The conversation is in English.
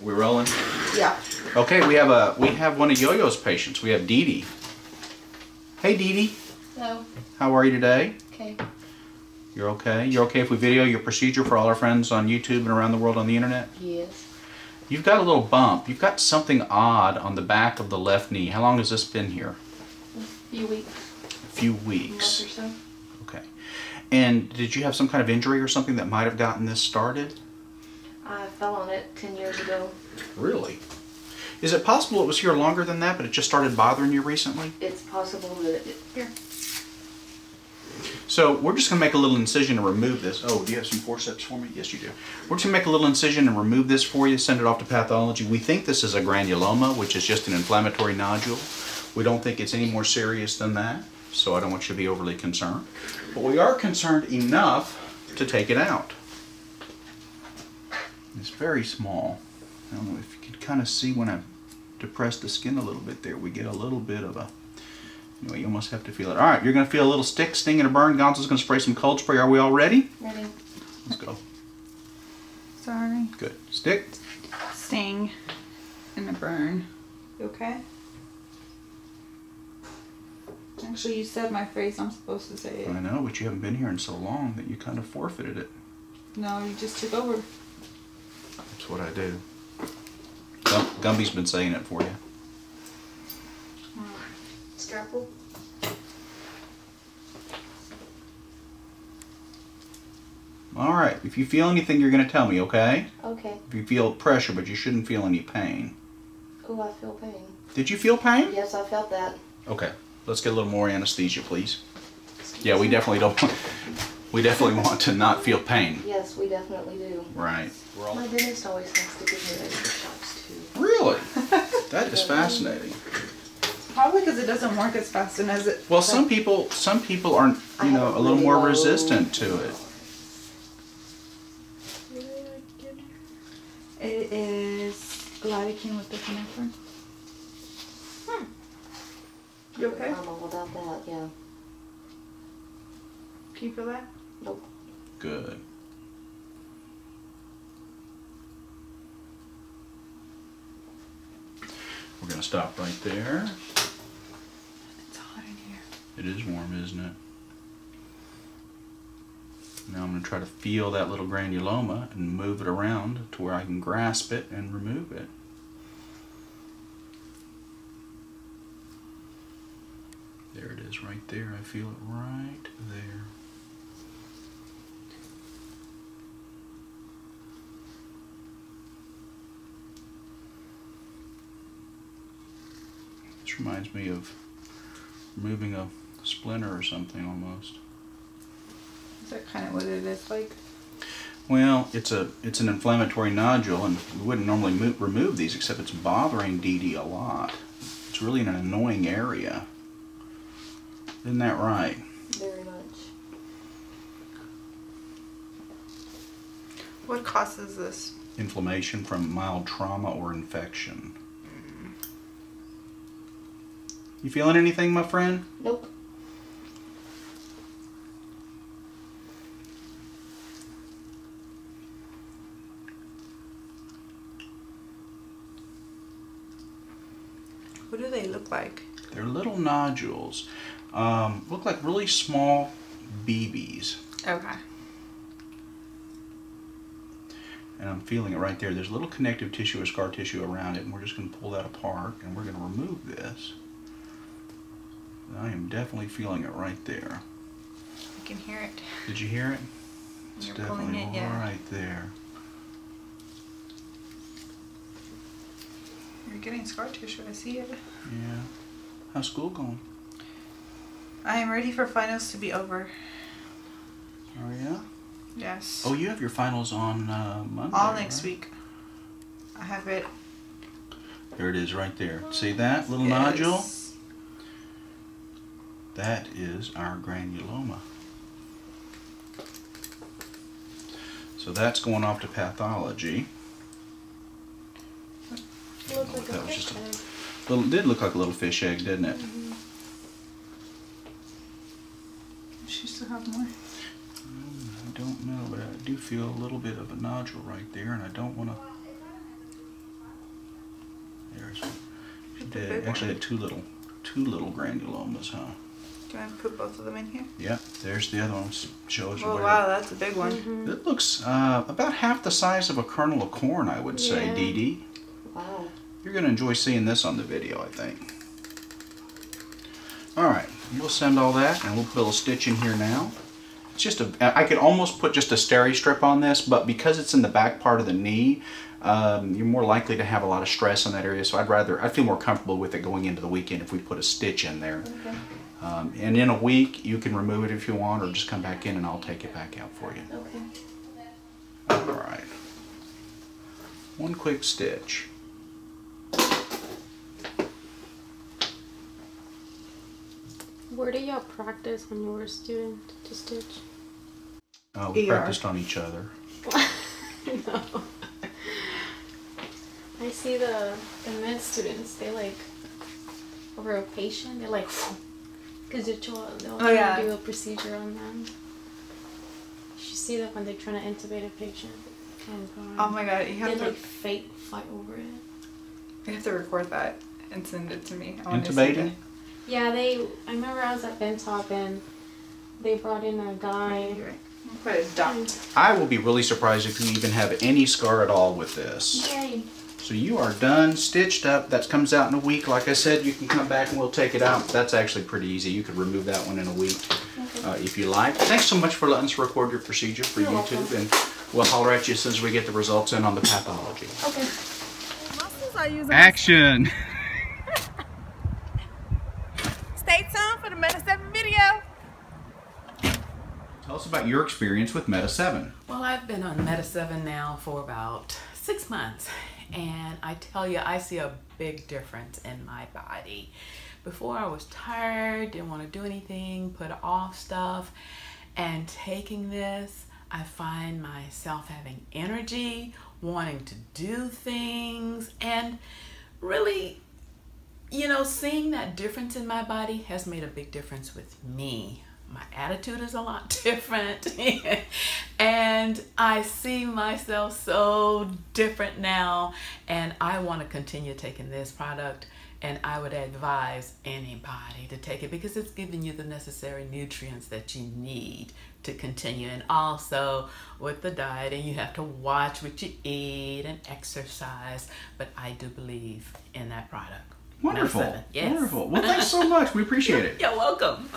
We rolling? Yeah. Okay, we have one of Yo-Yo's patients. We have Dee Dee. Hey Dee Dee. Hello. How are you today? Okay. You're okay? You're okay if we video your procedure for all our friends on YouTube and around the world on the internet? Yes. You've got a little bump. You've got something odd on the back of the left knee. How long has this been here? A few weeks. A few weeks. A month or so. Okay. And did you have some kind of injury or something that might have gotten this started? I fell on it 10 years ago. Really? Is it possible it was here longer than that, but it just started bothering you recently? It's possible that here. So we're just going to make a little incision and remove this. Oh, do you have some forceps for me? Yes, you do. We're just going to make a little incision and remove this for you, send it off to pathology. We think this is a granuloma, which is just an inflammatory nodule. We don't think it's any more serious than that, so I don't want you to be overly concerned. But we are concerned enough to take it out. It's very small. I don't know if you can kind of see when I depress the skin a little bit there, we get a little bit of a, anyway, you almost have to feel it. All right, you're going to feel a little stick, sting, and a burn. Gonzalo's going to spray some cold spray. Are we all ready? Ready. Let's go. Sorry. Good. Stick. Sting and a burn. You okay? Actually, you said my phrase. I'm supposed to say it. I know, but you haven't been here in so long that you kind of forfeited it. No, you just took over. That's what I do. Gumby's been saying it for you. Scalpel. All right. If you feel anything, you're going to tell me, okay? Okay. If you feel pressure, but you shouldn't feel any pain. Oh, I feel pain. Did you feel pain? Yes, I felt that. Okay. Let's get a little more anesthesia, please. Yeah, we definitely don't. We definitely want to not feel pain. Yes, we definitely do. Right. My dentist always has to give me extra shots too. Really? That is fascinating. Probably because it doesn't work as fast and as it. Well, some people aren't, you know, a little more resistant to it. It is lidocaine with epinephrine. You okay? I'm all about that, yeah. Can you feel that? Nope. Good. We're going to stop right there. It's hot in here. It is warm, isn't it? Now I'm going to try to feel that little granuloma and move it around to where I can grasp it and remove it. There it is right there. I feel it right there. This reminds me of removing a splinter or something almost. Is that kind of what it is like? Well, it's an inflammatory nodule, and we wouldn't normally remove these, except it's bothering Dee Dee a lot. It's really in an annoying area. Isn't that right? Very much. What causes this? Inflammation from mild trauma or infection. You feeling anything, my friend? Nope. What do they look like? They're little nodules. Look like really small BBs. Okay. And I'm feeling it right there. There's a little connective tissue or scar tissue around it, and we're just going to pull that apart, and we're going to remove this. I am definitely feeling it right there. I can hear it. Did you hear it? It's You're definitely pulling it, yeah. right there. You're getting scar tissue. I see it. Yeah. How's school going? I am ready for finals to be over. Oh, yeah? Yes. Oh, you have your finals on Monday, All next right? week. I have it. There it is right there. See that little Yes. nodule? That is our granuloma. So that's going off to pathology. Looks like That a was just fish egg. Little, did look like a little fish egg, didn't it? Mm-hmm. She still have more. I don't know, but I do feel a little bit of a nodule right there, and I don't want to did. Actually, had two little granulomas, huh? Do you want to put both of them in here? Yeah, there's the other ones. Show us. Oh wow, that's a big one. It looks about half the size of a kernel of corn, I would say, Dee Dee. Wow. You're going to enjoy seeing this on the video, I think. Alright, we'll send all that, and we'll put a little stitch in here now. It's just I could almost put just a steri strip on this, but because it's in the back part of the knee, you're more likely to have a lot of stress in that area, so I'd feel more comfortable with it going into the weekend if we put a stitch in there. Okay. And in a week, you can remove it if you want, or just come back in and I'll take it back out for you. Okay. Alright. One quick stitch. Where did y'all practice when you were a student to stitch? We practiced on each other. No. I see the med students, they like, over a patient, they're like, because they'll do a procedure on them. You should see that when they're trying to intubate a patient. Oh my god, you have they to like fight over it. You have to record that and send it to me. I Intubating? Yeah, I remember I was at Bentop and they brought in a guy. Put a dot. I will be really surprised if you even have any scar at all with this. Yay. So you are done, stitched up. That comes out in a week. Like I said, you can come back and we'll take it out. That's actually pretty easy. You could remove that one in a week if you like. Thanks so much for letting us record your procedure for YouTube. And we'll holler at you as soon as we get the results in on the pathology. Okay. Action! Stay tuned for the Meta 7 video. Tell us about your experience with Meta 7. Well, I've been on Meta 7 now for about 6 months, and I tell you, I see a big difference in my body. Before, I was tired, didn't want to do anything, put off stuff, and taking this, I find myself having energy, wanting to do things, and really, you know, seeing that difference in my body has made a big difference with me. My attitude is a lot different and I see myself so different now, and I want to continue taking this product, and I would advise anybody to take it because it's giving you the necessary nutrients that you need to continue. And also with the diet, and you have to watch what you eat and exercise, but I do believe in that product. Wonderful. Yes. Wonderful. Well, thanks so much. We appreciate it. You're welcome.